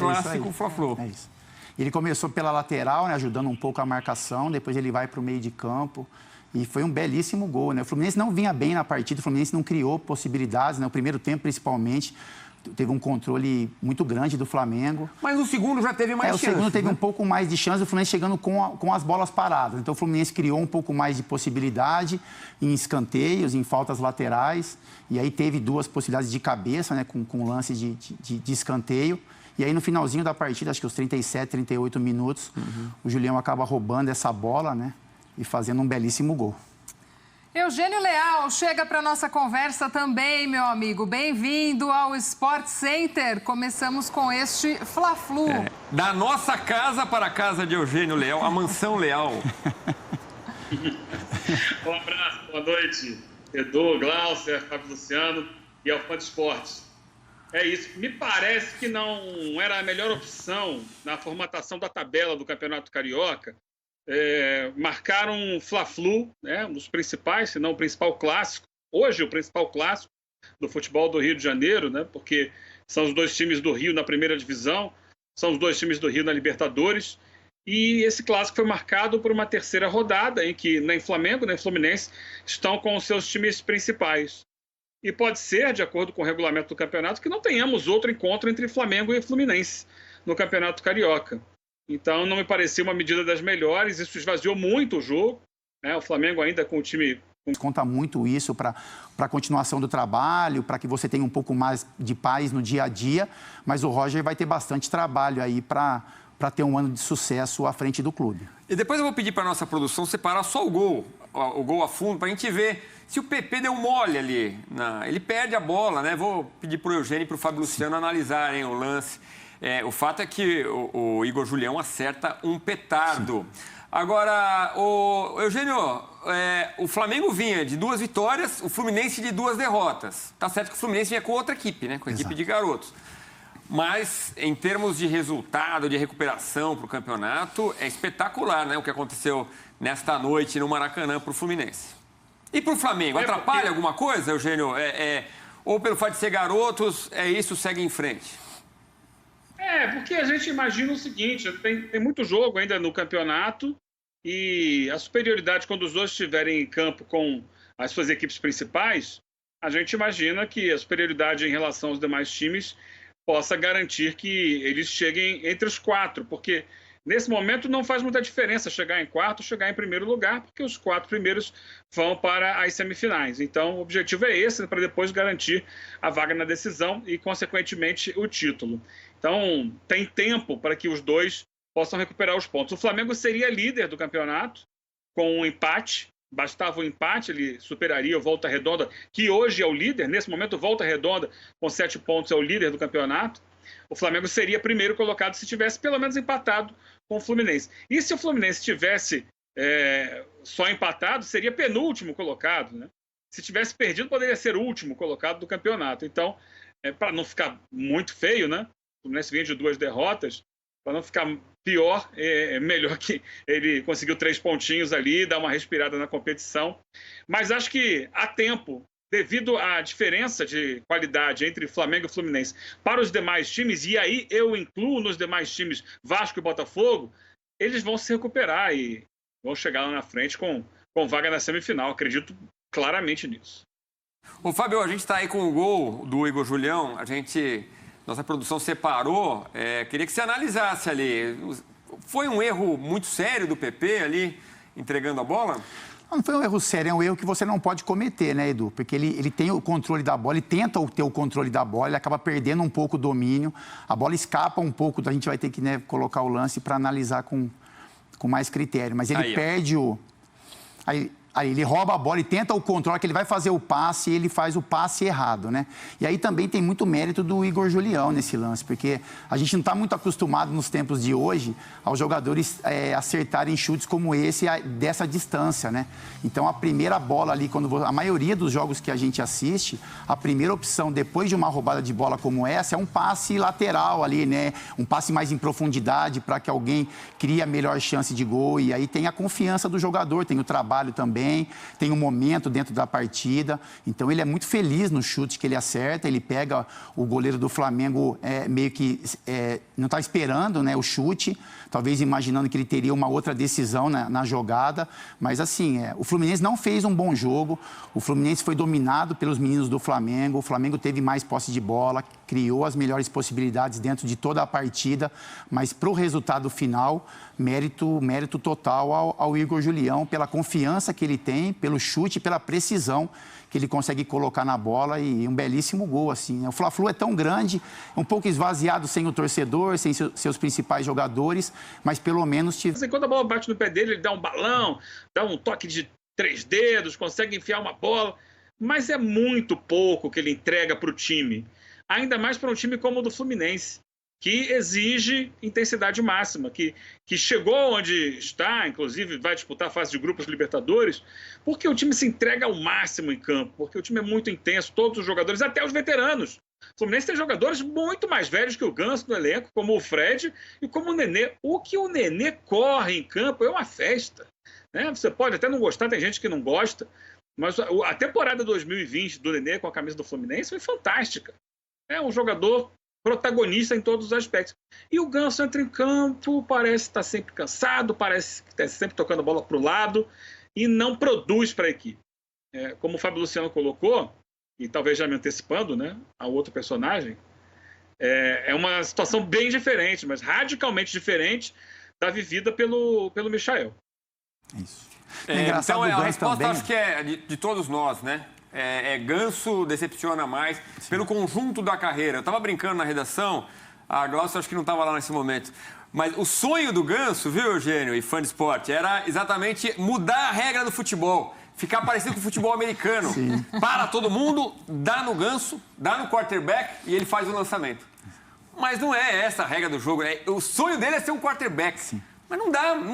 Clássico Fla-Flu. É isso. Ele começou pela lateral, né, ajudando um pouco a marcação, depois ele vai para o meio de campo e foi um belíssimo gol, né? O Fluminense não vinha bem na partida, o Fluminense não criou possibilidades, né? O primeiro tempo, principalmente, teve um controle muito grande do Flamengo. Mas o segundo já teve mais chance. O segundo teve né? um pouco mais de chance, o Fluminense chegando com as bolas paradas. Então, o Fluminense criou um pouco mais de possibilidade em escanteios, em faltas laterais. E aí teve duas possibilidades de cabeça, né, com lance de escanteio. E aí, no finalzinho da partida, acho que os 37, 38 minutos, o Julião acaba roubando essa bola, né, e fazendo um belíssimo gol. Eugênio Leal chega para nossa conversa também, meu amigo. Bem-vindo ao Sport Center. Começamos com este Fla-Flu. Da nossa casa para a casa de Eugênio Leal, a mansão Leal. Um abraço, boa noite, Edu, Glaucia, Fábio Luciano e ao Fã de Esportes. É isso, me parece que não era a melhor opção na formatação da tabela do Campeonato Carioca. Marcaram um Fla-Flu, né, um dos principais, se não o principal clássico, hoje o principal clássico do futebol do Rio de Janeiro, né, porque são os dois times do Rio na primeira divisão, são os dois times do Rio na Libertadores, e esse clássico foi marcado por uma terceira rodada, em que nem Flamengo nem Fluminense estão com os seus times principais. E pode ser, de acordo com o regulamento do campeonato, que não tenhamos outro encontro entre Flamengo e Fluminense no Campeonato Carioca. Então, não me parecia uma medida das melhores, isso esvaziou muito o jogo, né? O Flamengo ainda com o time... Conta muito isso para a continuação do trabalho, para que você tenha um pouco mais de paz no dia a dia, mas o Roger vai ter bastante trabalho aí para ter um ano de sucesso à frente do clube. E depois eu vou pedir para a nossa produção separar só o gol a fundo, para a gente ver se o PP deu mole ali. Ele perde a bola, né? Vou pedir para o Eugênio e para o Fábio Luciano analisarem o lance. O fato é que o Igor Julião acerta um petardo. Sim. Agora, Eugênio, o Flamengo vinha de 2 vitórias, o Fluminense de 2 derrotas. Tá certo que o Fluminense vinha com outra equipe, né? Com a equipe de garotos. Mas, em termos de resultado, de recuperação para o campeonato, é espetacular, né? O que aconteceu nesta noite no Maracanã para o Fluminense. E para o Flamengo, atrapalha alguma coisa, Eugênio? Ou pelo fato de ser garotos, isso, segue em frente? Porque a gente imagina o seguinte, tem muito jogo ainda no campeonato e a superioridade, quando os dois estiverem em campo com as suas equipes principais, a gente imagina que a superioridade em relação aos demais times possa garantir que eles cheguem entre os 4, porque nesse momento não faz muita diferença chegar em quarto ou chegar em primeiro lugar, porque os 4 primeiros vão para as semifinais. Então, o objetivo é esse, para depois garantir a vaga na decisão e, consequentemente, o título. Então, tem tempo para que os dois possam recuperar os pontos. O Flamengo seria líder do campeonato com um empate. Bastava um empate, ele superaria o Volta Redonda, que hoje é o líder. Nesse momento, o Volta Redonda, com 7 pontos, é o líder do campeonato. O Flamengo seria primeiro colocado se tivesse pelo menos empatado com o Fluminense. E se o Fluminense tivesse só empatado, seria penúltimo colocado, né? Se tivesse perdido, poderia ser o último colocado do campeonato. Então, para não ficar muito feio, né? O Fluminense vinha de 2 derrotas, para não ficar pior, é melhor que ele conseguiu 3 pontinhos ali, dar uma respirada na competição. Mas acho que há tempo, devido à diferença de qualidade entre Flamengo e Fluminense para os demais times, e aí eu incluo nos demais times Vasco e Botafogo, eles vão se recuperar e vão chegar lá na frente com vaga na semifinal. Acredito claramente nisso. Ô, Fábio, a gente está aí com o gol do Igor Julião, nossa produção separou, queria que você analisasse ali. Foi um erro muito sério do PP ali, entregando a bola? Não foi um erro sério, é um erro que você não pode cometer, né, Edu? Porque ele tem o controle da bola, ele tenta ter o controle da bola, ele acaba perdendo um pouco o domínio, a bola escapa um pouco, a gente vai ter que, né, colocar o lance para analisar com mais critério. Mas ele perde o... Aí ele rouba a bola e tenta o controle, que ele vai fazer o passe e ele faz o passe errado, né? E aí também tem muito mérito do Igor Julião nesse lance, porque a gente não está muito acostumado nos tempos de hoje aos jogadores acertarem chutes como esse dessa distância, né? Então a primeira bola ali, a maioria dos jogos que a gente assiste, a primeira opção depois de uma roubada de bola como essa é um passe lateral ali, né? Um passe mais em profundidade para que alguém crie a melhor chance de gol, e aí tem a confiança do jogador, tem o trabalho também. também, tem um momento dentro da partida. Então, ele é muito feliz no chute que ele acerta. Ele pega o goleiro do Flamengo meio que não está esperando, né, o chute, talvez imaginando que ele teria uma outra decisão na jogada. Mas, assim, o Fluminense não fez um bom jogo. O Fluminense foi dominado pelos meninos do Flamengo. O Flamengo teve mais posse de bola, criou as melhores possibilidades dentro de toda a partida. Mas, para o resultado final, mérito total ao Igor Julião, pela confiança que ele tem, pelo chute, pela precisão que ele consegue colocar na bola e um belíssimo gol, assim, né? O Fla-Flu é tão grande, um pouco esvaziado sem o torcedor, sem seus principais jogadores, mas pelo menos... Quando a bola bate no pé dele, ele dá um balão, dá um toque de 3 dedos, consegue enfiar uma bola, mas é muito pouco que ele entrega para o time, ainda mais para um time como o do Fluminense, que exige intensidade máxima, que chegou onde está, inclusive vai disputar a fase de grupos Libertadores, porque o time se entrega ao máximo em campo, porque o time é muito intenso, todos os jogadores, até os veteranos. O Fluminense tem jogadores muito mais velhos que o Ganso no elenco, como o Fred e como o Nenê. O que o Nenê corre em campo é uma festa, né? Você pode até não gostar, tem gente que não gosta, mas a temporada 2020 do Nenê com a camisa do Fluminense foi fantástica. É um jogador protagonista em todos os aspectos. E o Ganso entra em campo, parece estar sempre cansado, parece que está sempre tocando a bola para o lado e não produz para a equipe. Como o Fábio Luciano colocou, e talvez já me antecipando, né, a outro personagem, é uma situação bem diferente, mas radicalmente diferente da vivida pelo Michael. Isso. Então, a resposta também, acho que é de todos nós, né? Ganso decepciona mais. Sim. Pelo conjunto da carreira. Eu estava brincando na redação, a Glaucia acho que não estava lá nesse momento, mas o sonho do Ganso, viu, Eugênio, e fã de esporte, era exatamente mudar a regra do futebol, ficar parecido com o futebol americano. Sim. Para todo mundo, dá no Ganso, dá no quarterback e ele faz o lançamento. Mas não é essa a regra do jogo. O sonho dele é ser um quarterback. Sim. Mas não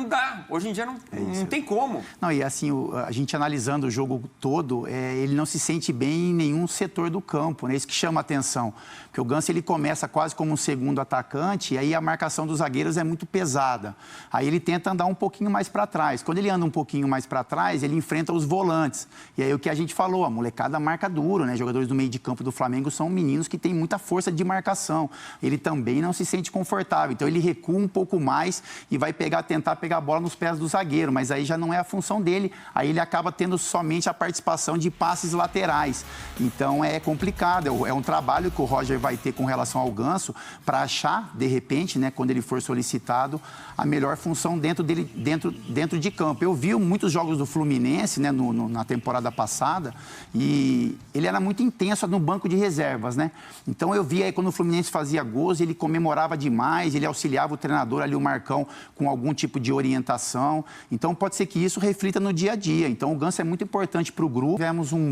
dá. Hoje em dia não tem como. Não, e assim, a gente analisando o jogo todo, ele não se sente bem em nenhum setor do campo, né? Isso que chama a atenção. Porque o Ganso, ele começa quase como um segundo atacante, e aí a marcação dos zagueiros é muito pesada. Aí ele tenta andar um pouquinho mais para trás. Quando ele anda um pouquinho mais para trás, ele enfrenta os volantes. E aí o que a gente falou, a molecada marca duro, né? Jogadores do meio de campo do Flamengo são meninos que têm muita força de marcação. Ele também não se sente confortável. Então ele recua um pouco mais e vai tentar pegar a bola nos pés do zagueiro, mas aí já não é a função dele, aí ele acaba tendo somente a participação de passes laterais. Então é complicado, é um trabalho que o Roger vai ter com relação ao Ganso para achar, de repente, né, quando ele for solicitado, a melhor função dentro de campo. Eu vi muitos jogos do Fluminense, né, na temporada passada, e ele era muito intenso no banco de reservas, né? Então eu vi aí quando o Fluminense fazia gols, ele comemorava demais, ele auxiliava o treinador ali, o Marcão, com algum tipo de orientação. Então pode ser que isso reflita no dia a dia. Então o Ganso é muito importante para o grupo. Tivemos um